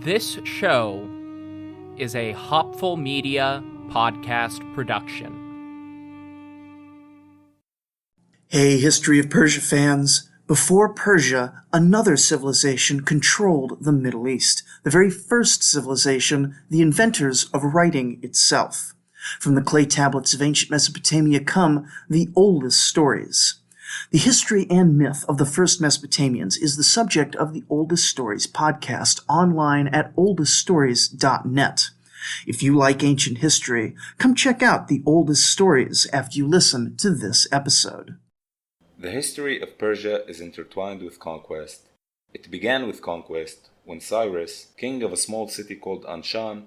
This show is a Hopful Media podcast production. Hey, History of Persia fans. Before Persia, another civilization controlled the Middle East, the very first civilization, the inventors of writing itself. From the clay tablets of ancient Mesopotamia come the oldest stories. The history and myth of the first Mesopotamians is the subject of the Oldest Stories podcast online at oldeststories.net. If you like ancient history, come check out the Oldest Stories after you listen to this episode. The history of Persia is intertwined with conquest. It began with conquest when Cyrus, king of a small city called Anshan,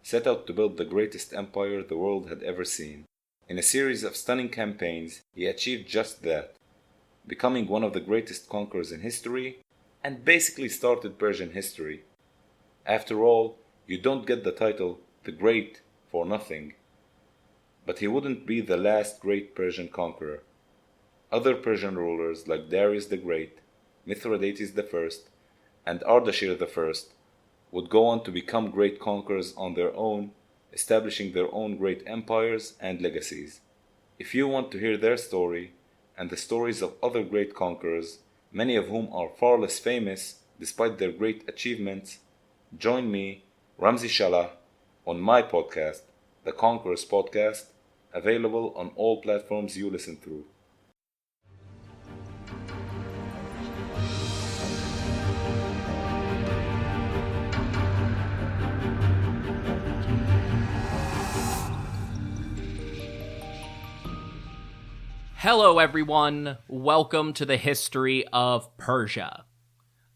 set out to build the greatest empire the world had ever seen. In a series of stunning campaigns, he achieved just that, becoming one of the greatest conquerors in history, and basically started Persian history. After all, you don't get the title the Great for nothing. But he wouldn't be the last great Persian conqueror. Other Persian rulers like Darius the Great, Mithridates I, and Ardashir I would go on to become great conquerors on their own, establishing their own great empires and legacies. If you want to hear their story, and the stories of other great conquerors, many of whom are far less famous despite their great achievements, join me, Ramzi Shalah, on my podcast, The Conquerors Podcast, available on all platforms you listen through. Hello everyone, welcome to the history of Persia.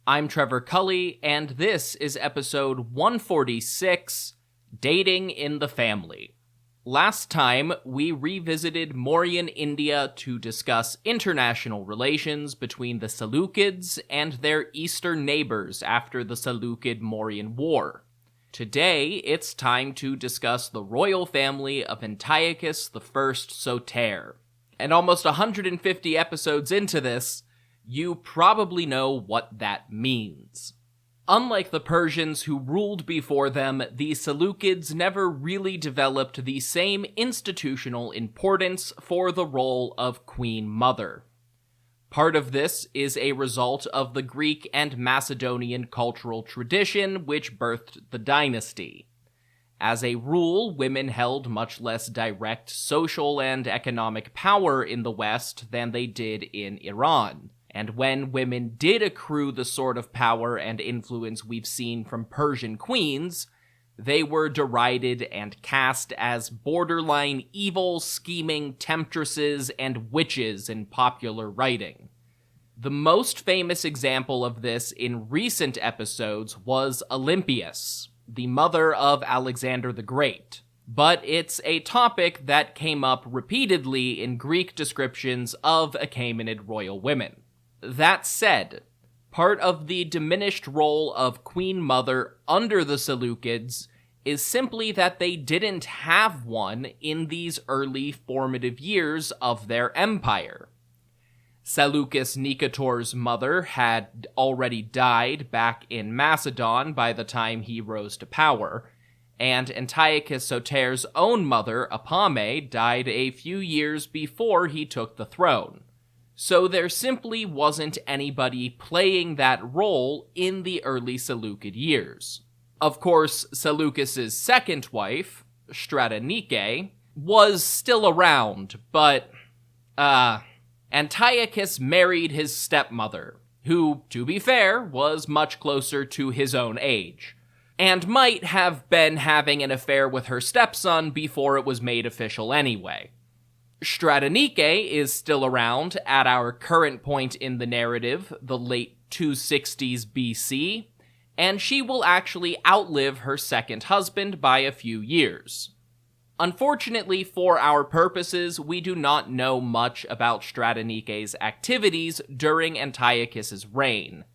I'm Trevor Cully, and this is episode 146, Dating in the Family. Last time, we revisited Mauryan India to discuss international relations between the Seleucids and their eastern neighbors after the Seleucid-Mauryan War. Today, it's time to discuss the royal family of Antiochus I Soter. And almost 150 episodes into this, you probably know what that means. Unlike the Persians who ruled before them, the Seleucids never really developed the same institutional importance for the role of Queen Mother. Part of this is a result of the Greek and Macedonian cultural tradition which birthed the dynasty. As a rule, women held much less direct social and economic power in the West than they did in Iran. And when women did accrue the sort of power and influence we've seen from Persian queens, they were derided and cast as borderline evil, scheming temptresses and witches in popular writing. The most famous example of this in recent episodes was Olympias, the mother of Alexander the Great, but it's a topic that came up repeatedly in Greek descriptions of Achaemenid royal women. That said, part of the diminished role of Queen Mother under the Seleucids is simply that they didn't have one in these early formative years of their empire. Seleucus Nicator's mother had already died back in Macedon by the time he rose to power, and Antiochus Soter's own mother, Apame, died a few years before he took the throne. So there simply wasn't anybody playing that role in the early Seleucid years. Of course, Seleucus's second wife, Stratonike, was still around, but, Antiochus married his stepmother, who, to be fair, was much closer to his own age, and might have been having an affair with her stepson before it was made official anyway. Stratonike is still around at our current point in the narrative, the late 260s BC, and she will actually outlive her second husband by a few years. Unfortunately for our purposes, we do not know much about Stratonike's activities during Antiochus's reign.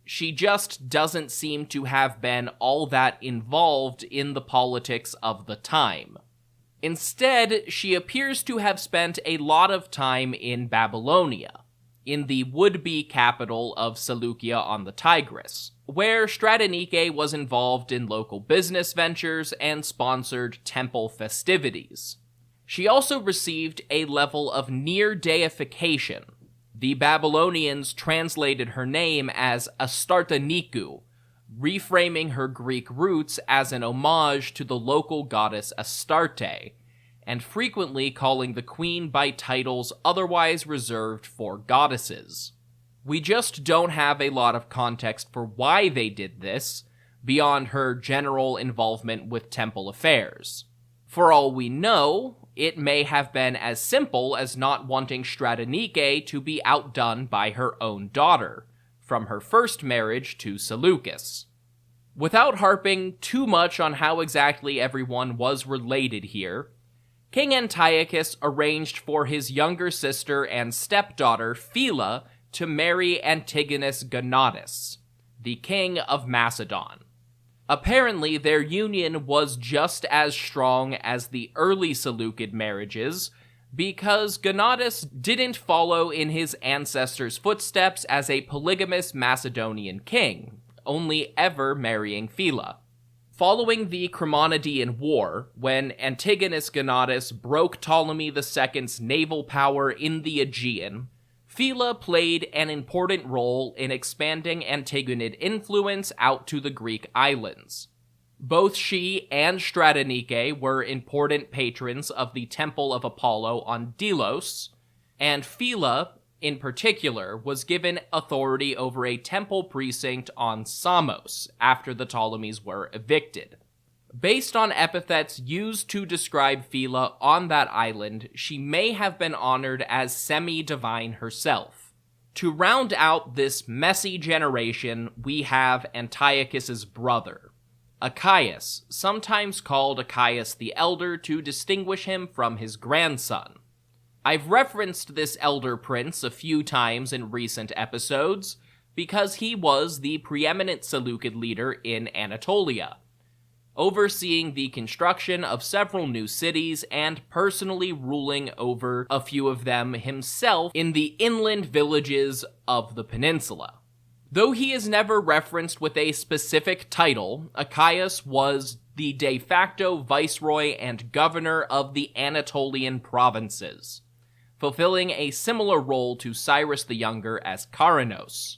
She just doesn't seem to have been all that involved in the politics of the time. Instead, she appears to have spent a lot of time in Babylonia, in the would-be capital of Seleucia on the Tigris, where Stratonike was involved in local business ventures and sponsored temple festivities. She also received a level of near-deification. The Babylonians translated her name as Astartaniku, reframing her Greek roots as an homage to the local goddess Astarte, and frequently calling the queen by titles otherwise reserved for goddesses. We just don't have a lot of context for why they did this, beyond her general involvement with temple affairs. For all we know, it may have been as simple as not wanting Stratonike to be outdone by her own daughter, from her first marriage to Seleucus. Without harping too much on how exactly everyone was related here, King Antiochus arranged for his younger sister and stepdaughter Phila to marry Antigonus Gonatas, the king of Macedon. Apparently, their union was just as strong as the early Seleucid marriages, because Gonatas didn't follow in his ancestors' footsteps as a polygamous Macedonian king, only ever marrying Phila. Following the Chremonidean War, when Antigonus Gonatas broke Ptolemy II's naval power in the Aegean, Phila played an important role in expanding Antigonid influence out to the Greek islands. Both she and Stratonike were important patrons of the Temple of Apollo on Delos, and Phila, in particular, was given authority over a temple precinct on Samos after the Ptolemies were evicted. Based on epithets used to describe Phila on that island, she may have been honored as semi-divine herself. To round out this messy generation, we have Antiochus's brother, Achaeus, sometimes called Achaeus the Elder to distinguish him from his grandson. I've referenced this elder prince a few times in recent episodes because he was the preeminent Seleucid leader in Anatolia, overseeing the construction of several new cities and personally ruling over a few of them himself in the inland villages of the peninsula. Though he is never referenced with a specific title, Achaeus was the de facto viceroy and governor of the Anatolian provinces, fulfilling a similar role to Cyrus the Younger as Caranos.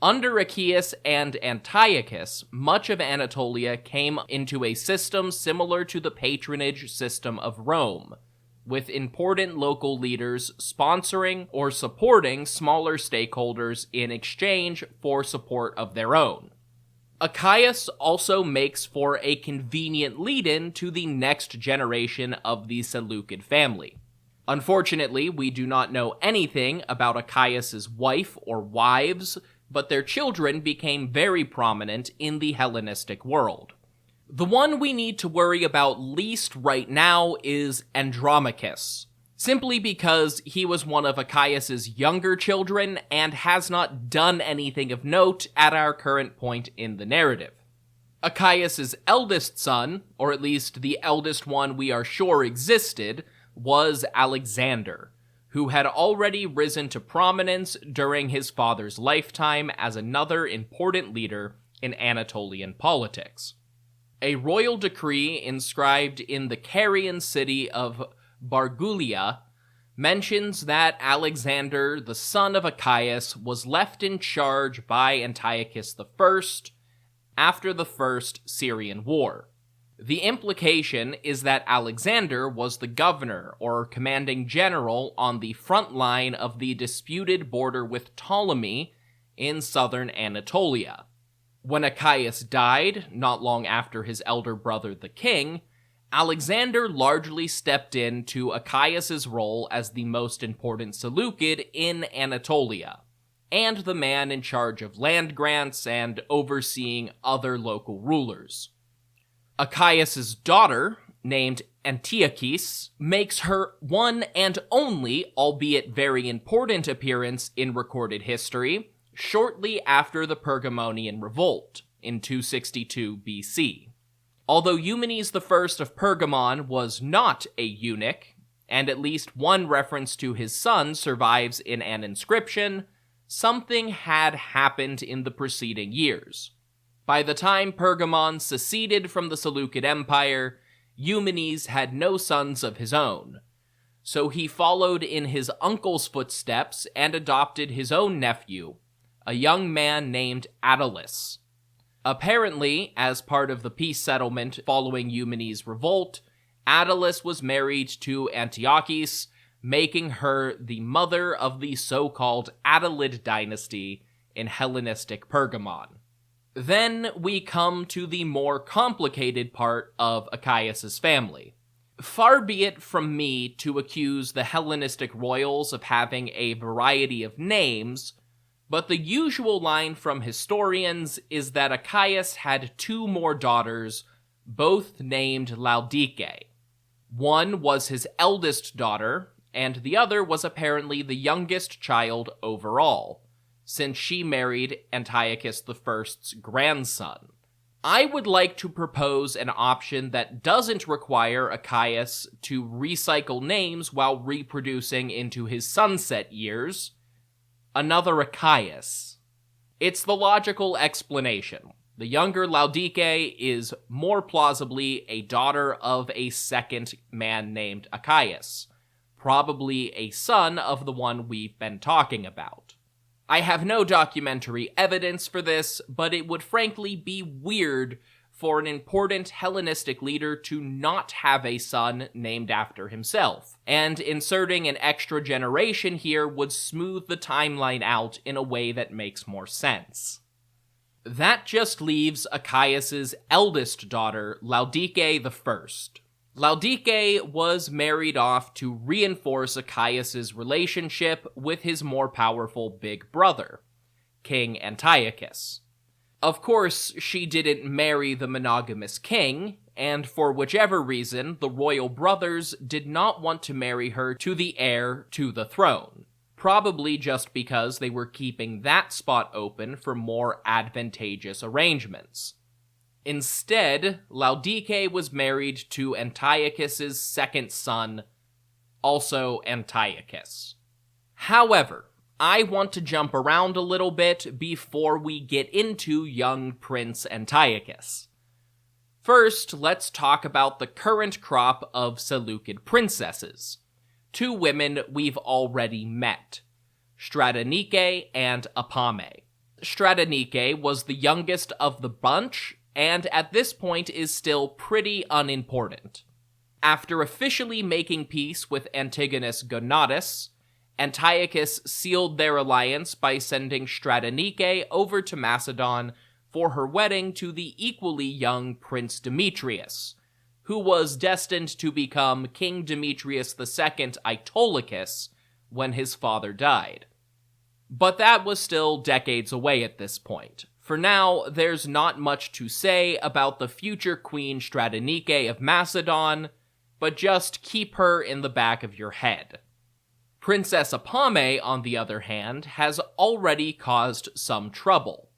Under Achaeus and Antiochus, much of Anatolia came into a system similar to the patronage system of Rome, with important local leaders sponsoring or supporting smaller stakeholders in exchange for support of their own. Achaeus also makes for a convenient lead-in to the next generation of the Seleucid family. Unfortunately, we do not know anything about Achaeus' wife or wives, but their children became very prominent in the Hellenistic world. The one we need to worry about least right now is Andromachus, simply because he was one of Achaeus' younger children and has not done anything of note at our current point in the narrative. Achaeus' eldest son, or at least the eldest one we are sure existed, was Alexander, who had already risen to prominence during his father's lifetime as another important leader in Anatolian politics. A royal decree inscribed in the Carian city of Bargulia mentions that Alexander, the son of Achaeus, was left in charge by Antiochus I after the First Syrian War. The implication is that Alexander was the governor or commanding general on the front line of the disputed border with Ptolemy in southern Anatolia. When Achaeus died, not long after his elder brother the king, Alexander largely stepped into Achaeus' role as the most important Seleucid in Anatolia, and the man in charge of land grants and overseeing other local rulers. Achaeus' daughter, named Antiochus, makes her one and only, albeit very important appearance in recorded history, shortly after the Pergamonian Revolt, in 262 BC. Although Eumenes I of Pergamon was not a eunuch, and at least one reference to his son survives in an inscription, something had happened in the preceding years. By the time Pergamon seceded from the Seleucid Empire, Eumenes had no sons of his own, so he followed in his uncle's footsteps and adopted his own nephew, a young man named Attalus. Apparently, as part of the peace settlement following Eumenes' revolt, Attalus was married to Antiochus, making her the mother of the so-called Attalid dynasty in Hellenistic Pergamon. Then we come to the more complicated part of Achaeus' family. Far be it from me to accuse the Hellenistic royals of having a variety of names, but the usual line from historians is that Achaeus had two more daughters, both named Laodike. One was his eldest daughter, and the other was apparently the youngest child overall, since she married Antiochus I's grandson. I would like to propose an option that doesn't require Achaeus to recycle names while reproducing into his sunset years. Another Achaeus. It's the logical explanation. The younger Laodike is more plausibly a daughter of a second man named Achaeus, probably a son of the one we've been talking about. I have no documentary evidence for this, but it would frankly be weird for an important Hellenistic leader to not have a son named after himself, and inserting an extra generation here would smooth the timeline out in a way that makes more sense. That just leaves Achaeus' eldest daughter, Laodike I. Laodike was married off to reinforce Achaeus' relationship with his more powerful big brother, King Antiochus. Of course, she didn't marry the monogamous king, and for whichever reason, the royal brothers did not want to marry her to the heir to the throne, probably just because they were keeping that spot open for more advantageous arrangements. Instead, Laodike was married to Antiochus' second son, also Antiochus. However, I want to jump around a little bit before we get into young Prince Antiochus. First, let's talk about the current crop of Seleucid princesses. Two women we've already met, Stratonice and Apame. Stratonice was the youngest of the bunch, and at this point is still pretty unimportant. After officially making peace with Antigonus Gonatas, Antiochus sealed their alliance by sending Stratonice over to Macedon for her wedding to the equally young Prince Demetrius, who was destined to become King Demetrius II Autolycus when his father died. But that was still decades away at this point. For now, there's not much to say about the future Queen Stratonice of Macedon, but just keep her in the back of your head. Princess Apame, on the other hand, has already caused some trouble.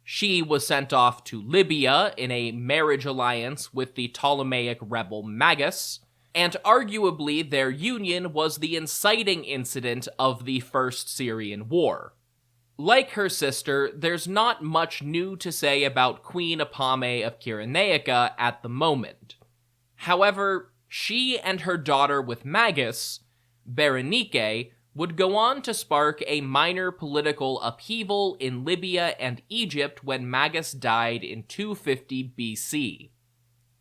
She was sent off to Libya in a marriage alliance with the Ptolemaic rebel Magus, and arguably their union was the inciting incident of the First Syrian War. Like her sister, there's not much new to say about Queen Apame of Cyrenaica at the moment. However, she and her daughter with Magus, Berenike, would go on to spark a minor political upheaval in Libya and Egypt when Magus died in 250 BC.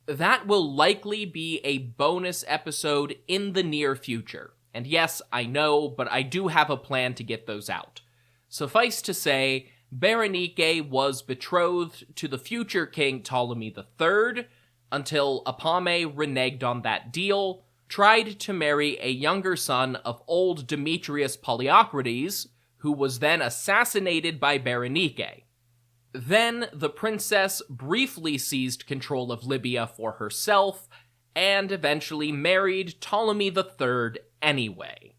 That will likely be a bonus episode in the near future. And yes, I know, but I do have a plan to get those out. Suffice to say, Berenike was betrothed to the future King Ptolemy III until Apame reneged on that deal, tried to marry a younger son of old Demetrius Polyocrates, who was then assassinated by Berenike. Then the princess briefly seized control of Libya for herself, and eventually married Ptolemy III anyway.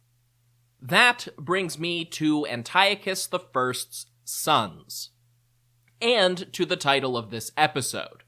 That brings me to Antiochus I's sons, and to the title of this episode.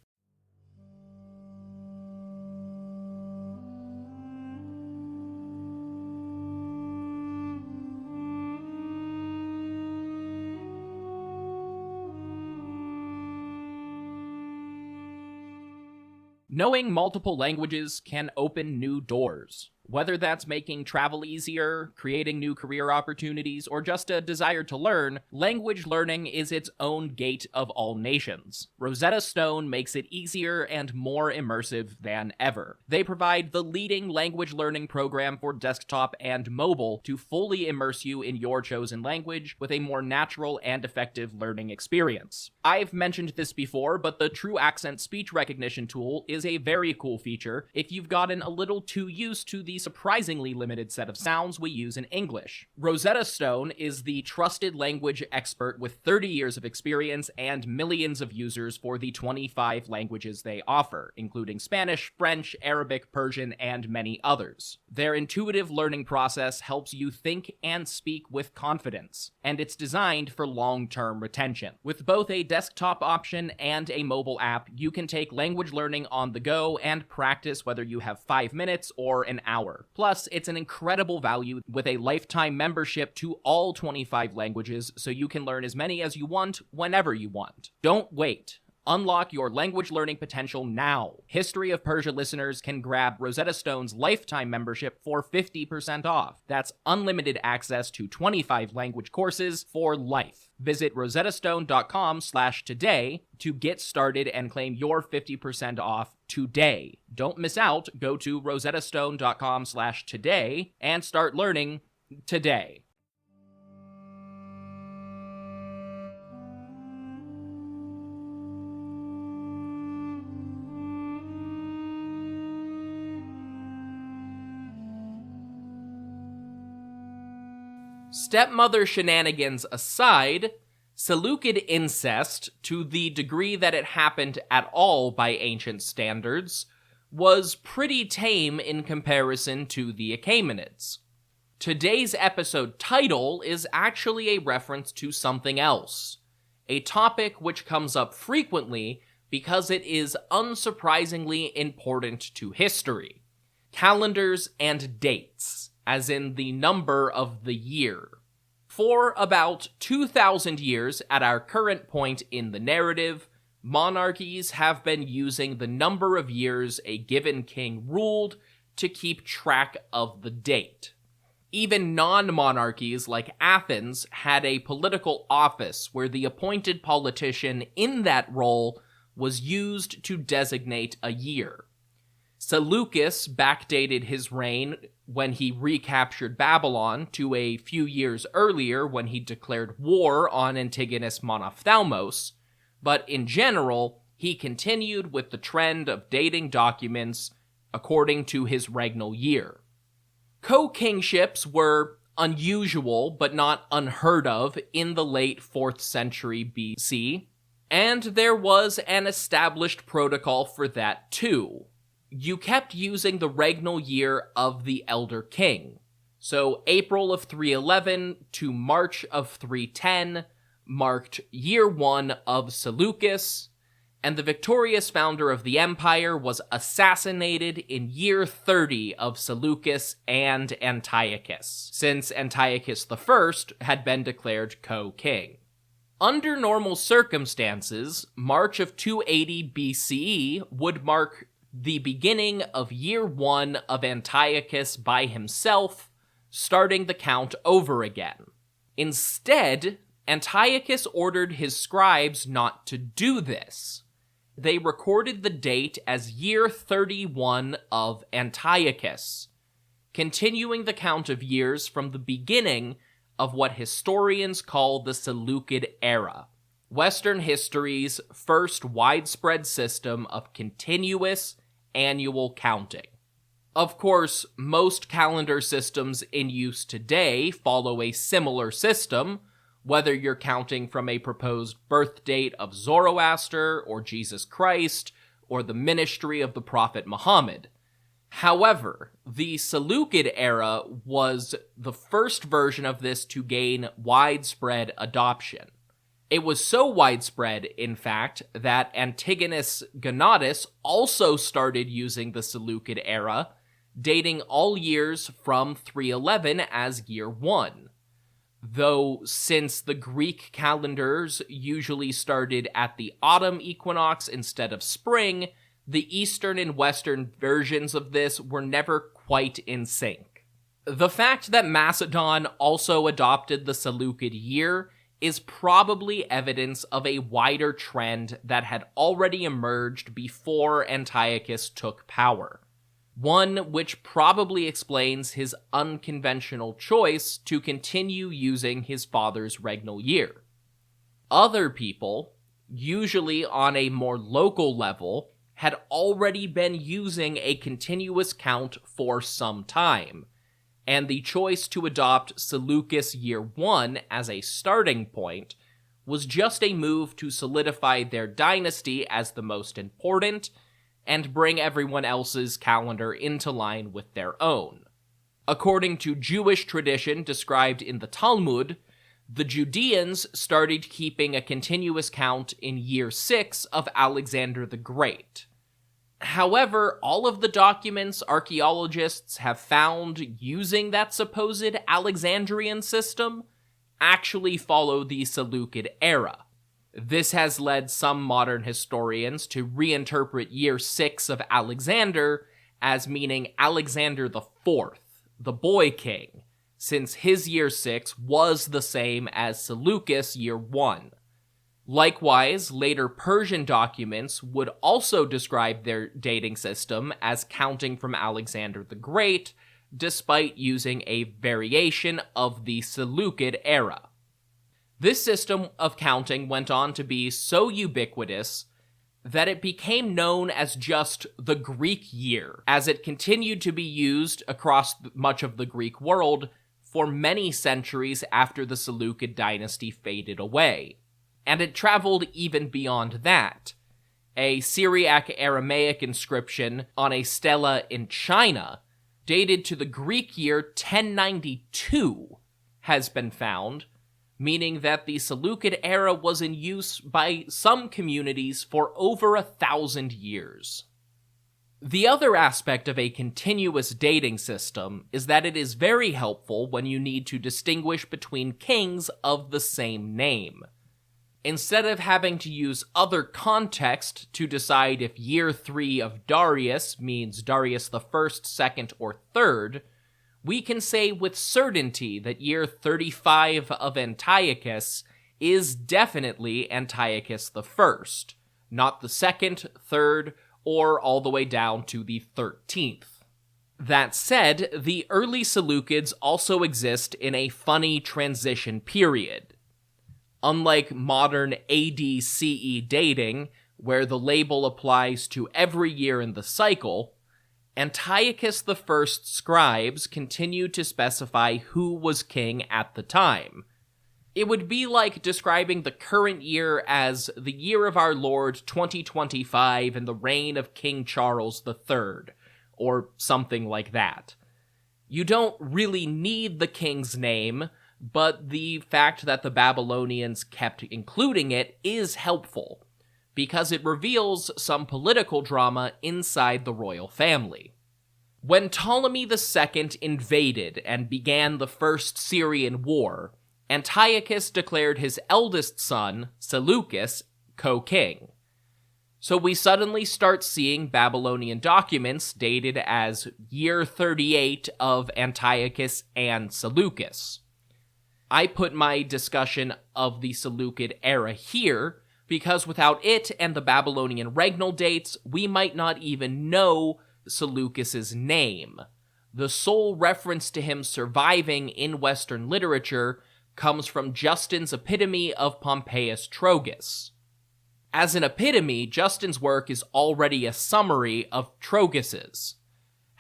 Knowing multiple languages can open new doors. Whether that's making travel easier, creating new career opportunities, or just a desire to learn, language learning is its own gate of all nations. Rosetta Stone makes it easier and more immersive than ever. They provide the leading language learning program for desktop and mobile to fully immerse you in your chosen language with a more natural and effective learning experience. I've mentioned this before, but the True Accent speech recognition tool is a very cool feature if you've gotten a little too used to the surprisingly limited set of sounds we use in English. Rosetta Stone is the trusted language expert with 30 years of experience and millions of users for the 25 languages they offer, including Spanish, French, Arabic, Persian, and many others. Their intuitive learning process helps you think and speak with confidence, and it's designed for long-term retention. With both a desktop option and a mobile app, you can take language learning on the go and practice whether you have 5 minutes or an hour. Plus, it's an incredible value with a lifetime membership to all 25 languages, so you can learn as many as you want, whenever you want. Don't wait. Unlock your language learning potential now. History of Persia listeners can grab Rosetta Stone's lifetime membership for 50% off. That's unlimited access to 25 language courses for life. Visit rosettastone.com/today to get started and claim your 50% off today. Don't miss out. Go to rosettastone.com/today and start learning today. Stepmother shenanigans aside, Seleucid incest, to the degree that it happened at all by ancient standards, was pretty tame in comparison to the Achaemenids. Today's episode title is actually a reference to something else, a topic which comes up frequently because it is unsurprisingly important to history: calendars and dates, as in the number of the year. For about 2,000 years at our current point in the narrative, monarchies have been using the number of years a given king ruled to keep track of the date. Even non-monarchies like Athens had a political office where the appointed politician in that role was used to designate a year. Seleucus backdated his reign when he recaptured Babylon to a few years earlier when he declared war on Antigonus Monophthalmos, but in general, he continued with the trend of dating documents according to his regnal year. Co-kingships were unusual but not unheard of in the late 4th century BC, and there was an established protocol for that too. You kept using the regnal year of the elder king. So April of 311 to March of 310 marked year 1 of Seleucus, and the victorious founder of the empire was assassinated in year 30 of Seleucus and Antiochus, since Antiochus I had been declared co-king. Under normal circumstances, March of 280 BCE would mark the beginning of year 1 of Antiochus by himself, starting the count over again. Instead, Antiochus ordered his scribes not to do this. They recorded the date as year 31 of Antiochus, continuing the count of years from the beginning of what historians call the Seleucid Era, Western history's first widespread system of continuous annual counting. Of course, most calendar systems in use today follow a similar system, whether you're counting from a proposed birth date of Zoroaster or Jesus Christ or the ministry of the Prophet Muhammad. However, the Seleucid era was the first version of this to gain widespread adoption. It was so widespread, in fact, that Antigonus Gonatas also started using the Seleucid era, dating all years from 311 as year 1. Though, since the Greek calendars usually started at the autumn equinox instead of spring, the Eastern and Western versions of this were never quite in sync. The fact that Macedon also adopted the Seleucid year is probably evidence of a wider trend that had already emerged before Antiochus took power. One which probably explains his unconventional choice to continue using his father's regnal year. Other people, usually on a more local level, had already been using a continuous count for some time, and the choice to adopt Seleucus Year 1 as a starting point was just a move to solidify their dynasty as the most important and bring everyone else's calendar into line with their own. According to Jewish tradition described in the Talmud, the Judeans started keeping a continuous count in year 6 of Alexander the Great. However, all of the documents archaeologists have found using that supposed Alexandrian system actually follow the Seleucid era. This has led some modern historians to reinterpret year 6 of Alexander as meaning Alexander the Fourth, the boy king, since his year 6 was the same as Seleucus year 1. Likewise, later Persian documents would also describe their dating system as counting from Alexander the Great, despite using a variation of the Seleucid era. This system of counting went on to be so ubiquitous that it became known as just the Greek year, as it continued to be used across much of the Greek world for many centuries after the Seleucid dynasty faded away. And it traveled even beyond that. A Syriac Aramaic inscription on a stela in China, dated to the Greek year 1092, has been found, meaning that the Seleucid era was in use by some communities for over 1,000 years. The other aspect of a continuous dating system is that it is very helpful when you need to distinguish between kings of the same name. Instead of having to use other context to decide if year 3 of Darius means Darius the 1st, 2nd, or 3rd, we can say with certainty that year 35 of Antiochus is definitely Antiochus the 1st, not the 2nd, 3rd, or all the way down to the 13th. That said, the early Seleucids also exist in a funny transition period. Unlike modern AD-CE dating, where the label applies to every year in the cycle, Antiochus I's scribes continued to specify who was king at the time. It would be like describing the current year as the year of our Lord 2025 in the reign of King Charles III, or something like that. You don't really need the king's name, but the fact that the Babylonians kept including it is helpful, because it reveals some political drama inside the royal family. When Ptolemy II invaded and began the First Syrian War, Antiochus declared his eldest son, Seleucus, co-king. So we suddenly start seeing Babylonian documents dated as year 38 of Antiochus and Seleucus. I put my discussion of the Seleucid era here because without it and the Babylonian regnal dates, we might not even know Seleucus's name. The sole reference to him surviving in Western literature comes from Justin's epitome of Pompeius Trogus. As an epitome, Justin's work is already a summary of Trogus's.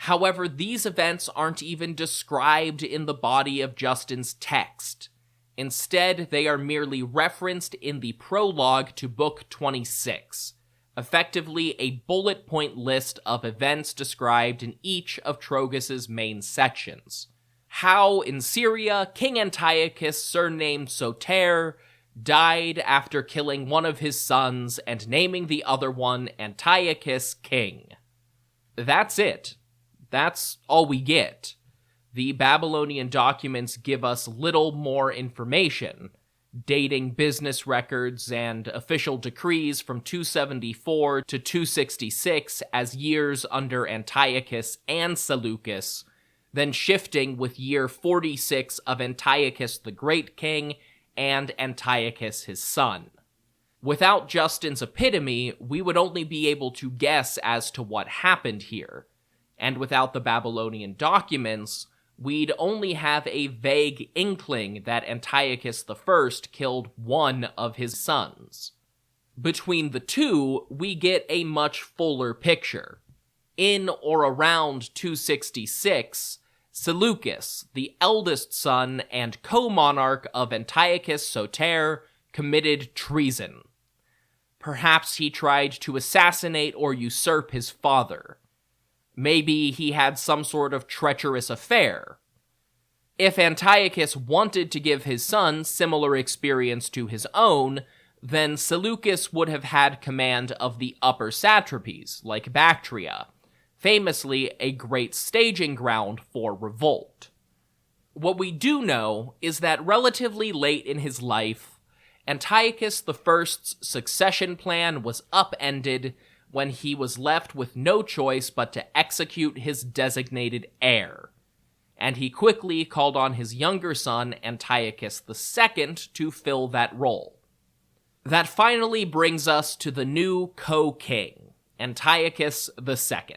However, these events aren't even described in the body of Justin's text. Instead, they are merely referenced in the prologue to Book 26, effectively a bullet point list of events described in each of Trogus's main sections. How, in Syria, King Antiochus, surnamed Soter, died after killing one of his sons and naming the other one Antiochus king. That's it. That's all we get. The Babylonian documents give us little more information, dating business records and official decrees from 274 to 266 as years under Antiochus and Seleucus, then shifting with year 46 of Antiochus the Great King and Antiochus his son. Without Justin's epitome, we would only be able to guess as to what happened here, and without the Babylonian documents, we'd only have a vague inkling that Antiochus I killed one of his sons. Between the two, we get a much fuller picture. In or around 266, Seleucus, the eldest son and co-monarch of Antiochus Soter, committed treason. Perhaps he tried to assassinate or usurp his father. Maybe he had some sort of treacherous affair. If Antiochus wanted to give his son similar experience to his own, then Seleucus would have had command of the upper satrapies, like Bactria, famously a great staging ground for revolt. What we do know is that relatively late in his life, Antiochus I's succession plan was upended when he was left with no choice but to execute his designated heir, and he quickly called on his younger son, Antiochus II, to fill that role. That finally brings us to the new co-king, Antiochus II.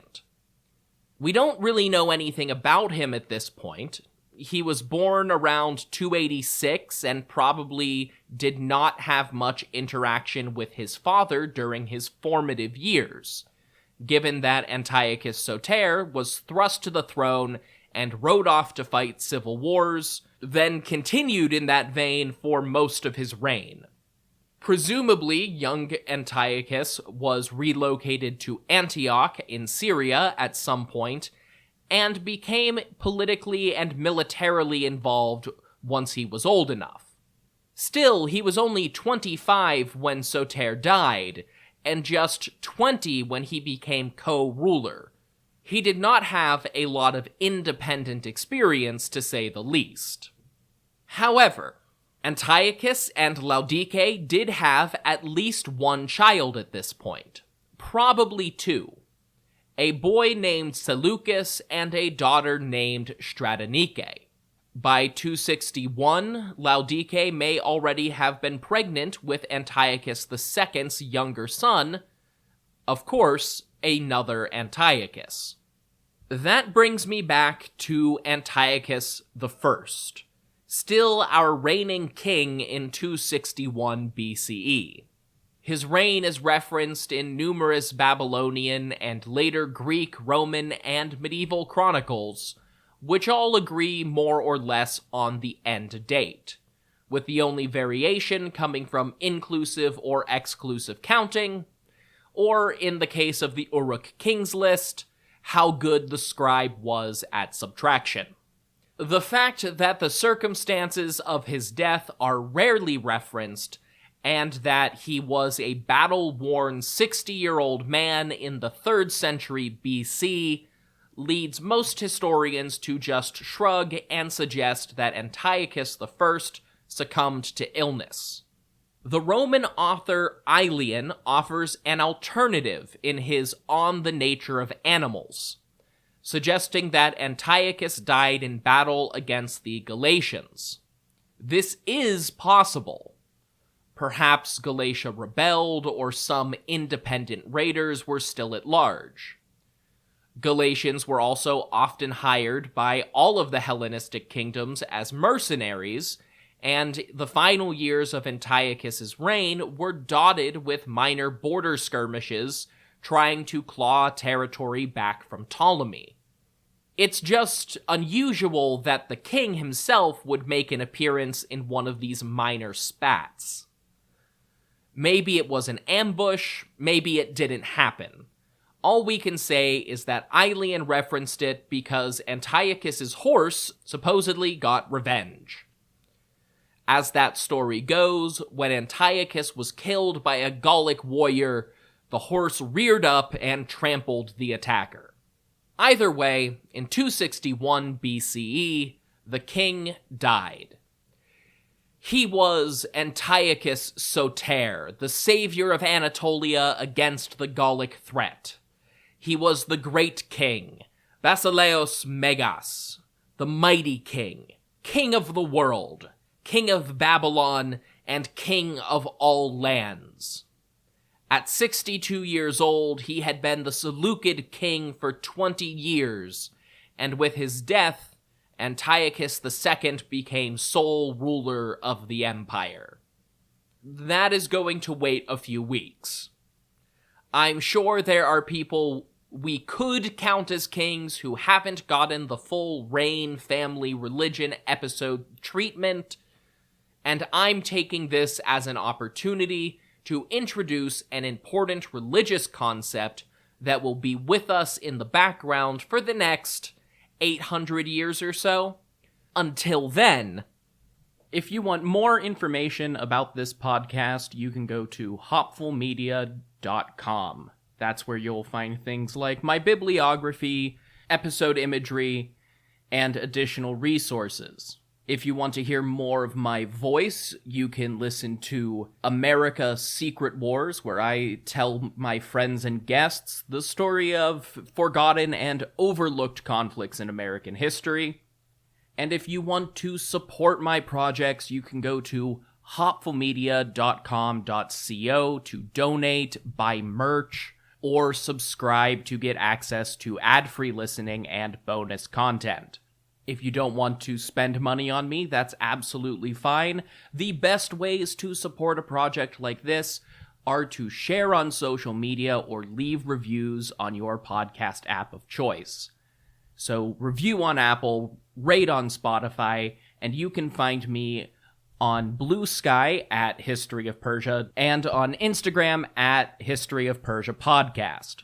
We don't really know anything about him at this point. He was born around 286 and probably did not have much interaction with his father during his formative years, given that Antiochus Soter was thrust to the throne and rode off to fight civil wars, then continued in that vein for most of his reign. Presumably, young Antiochus was relocated to Antioch in Syria at some point, and became politically and militarily involved once he was old enough. Still, he was only 25 when Soter died, and just 20 when he became co-ruler. He did not have a lot of independent experience, to say the least. However, Antiochus and Laodice did have at least one child at this point, probably two. A boy named Seleucus and a daughter named Stratonice. By 261, Laodice may already have been pregnant with Antiochus II's younger son, of course, another Antiochus. That brings me back to Antiochus I, still our reigning king in 261 BCE. His reign is referenced in numerous Babylonian and later Greek, Roman, and medieval chronicles, which all agree more or less on the end date, with the only variation coming from inclusive or exclusive counting, or in the case of the Uruk Kings list, how good the scribe was at subtraction. The fact that the circumstances of his death are rarely referenced, and that he was a battle-worn 60-year-old man in the 3rd century BC, leads most historians to just shrug and suggest that Antiochus I succumbed to illness. The Roman author Aelian offers an alternative in his On the Nature of Animals, suggesting that Antiochus died in battle against the Galatians. This is possible. Perhaps Galatia rebelled, or some independent raiders were still at large. Galatians were also often hired by all of the Hellenistic kingdoms as mercenaries, and the final years of Antiochus's reign were dotted with minor border skirmishes trying to claw territory back from Ptolemy. It's just unusual that the king himself would make an appearance in one of these minor spats. Maybe it was an ambush, maybe it didn't happen. All we can say is that Aelian referenced it because Antiochus's horse supposedly got revenge. As that story goes, when Antiochus was killed by a Gallic warrior, the horse reared up and trampled the attacker. Either way, in 261 BCE, the king died. He was Antiochus I Soter, the savior of Anatolia against the Gallic threat. He was the great king, Basileus Megas, the mighty king, king of the world, king of Babylon, and king of all lands. At 62 years old, he had been the Seleucid king for 20 years, and with his death, Antiochus II became sole ruler of the empire. That is going to wait a few weeks. I'm sure there are people we could count as kings who haven't gotten the full reign, family, religion episode treatment, and I'm taking this as an opportunity to introduce an important religious concept that will be with us in the background for the next 800 years or so. Until then, if you want more information about this podcast, you can go to hopfulmedia.com. That's where you'll find things like my bibliography, episode imagery, and additional resources. If you want to hear more of my voice, you can listen to America Secret Wars, where I tell my friends and guests the story of forgotten and overlooked conflicts in American history. And if you want to support my projects, you can go to hopfulmedia.com.co to donate, buy merch, or subscribe to get access to ad-free listening and bonus content. If you don't want to spend money on me, that's absolutely fine. The best ways to support a project like this are to share on social media or leave reviews on your podcast app of choice. So review on Apple, rate on Spotify, and you can find me on Blue Sky at History of Persia and on Instagram at History of Persia Podcast.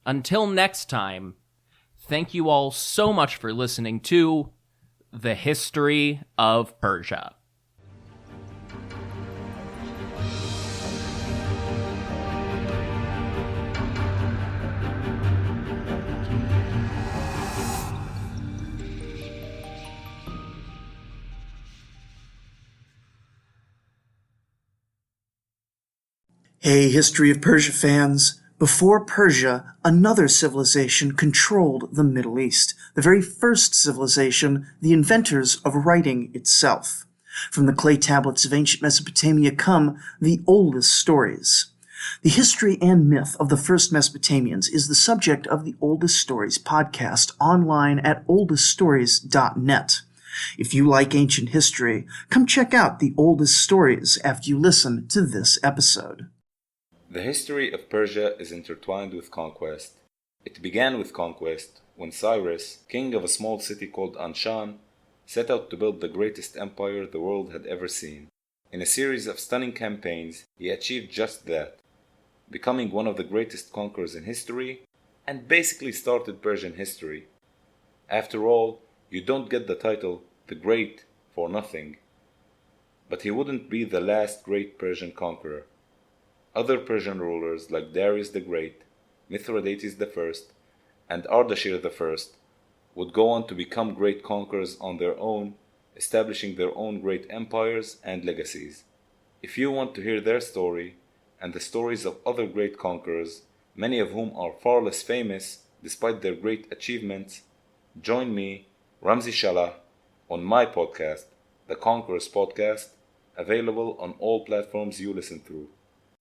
Until next time, thank you all so much for listening to The History of Persia. Hey, History of Persia fans. Before Persia, another civilization controlled the Middle East, the very first civilization, the inventors of writing itself. From the clay tablets of ancient Mesopotamia come the oldest stories. The history and myth of the first Mesopotamians is the subject of the Oldest Stories podcast online at oldeststories.net. If you like ancient history, come check out the oldest stories after you listen to this episode. The history of Persia is intertwined with conquest. It began with conquest when Cyrus, king of a small city called Anshan, set out to build the greatest empire the world had ever seen. In a series of stunning campaigns, he achieved just that, becoming one of the greatest conquerors in history, and basically started Persian history. After all, you don't get the title the Great for nothing. But he wouldn't be the last great Persian conqueror. Other Persian rulers like Darius the Great, Mithridates I, and Ardashir I would go on to become great conquerors on their own, establishing their own great empires and legacies. If you want to hear their story, and the stories of other great conquerors, many of whom are far less famous despite their great achievements, join me, Ramzi Shalah, on my podcast, The Conquerors Podcast, available on all platforms you listen through.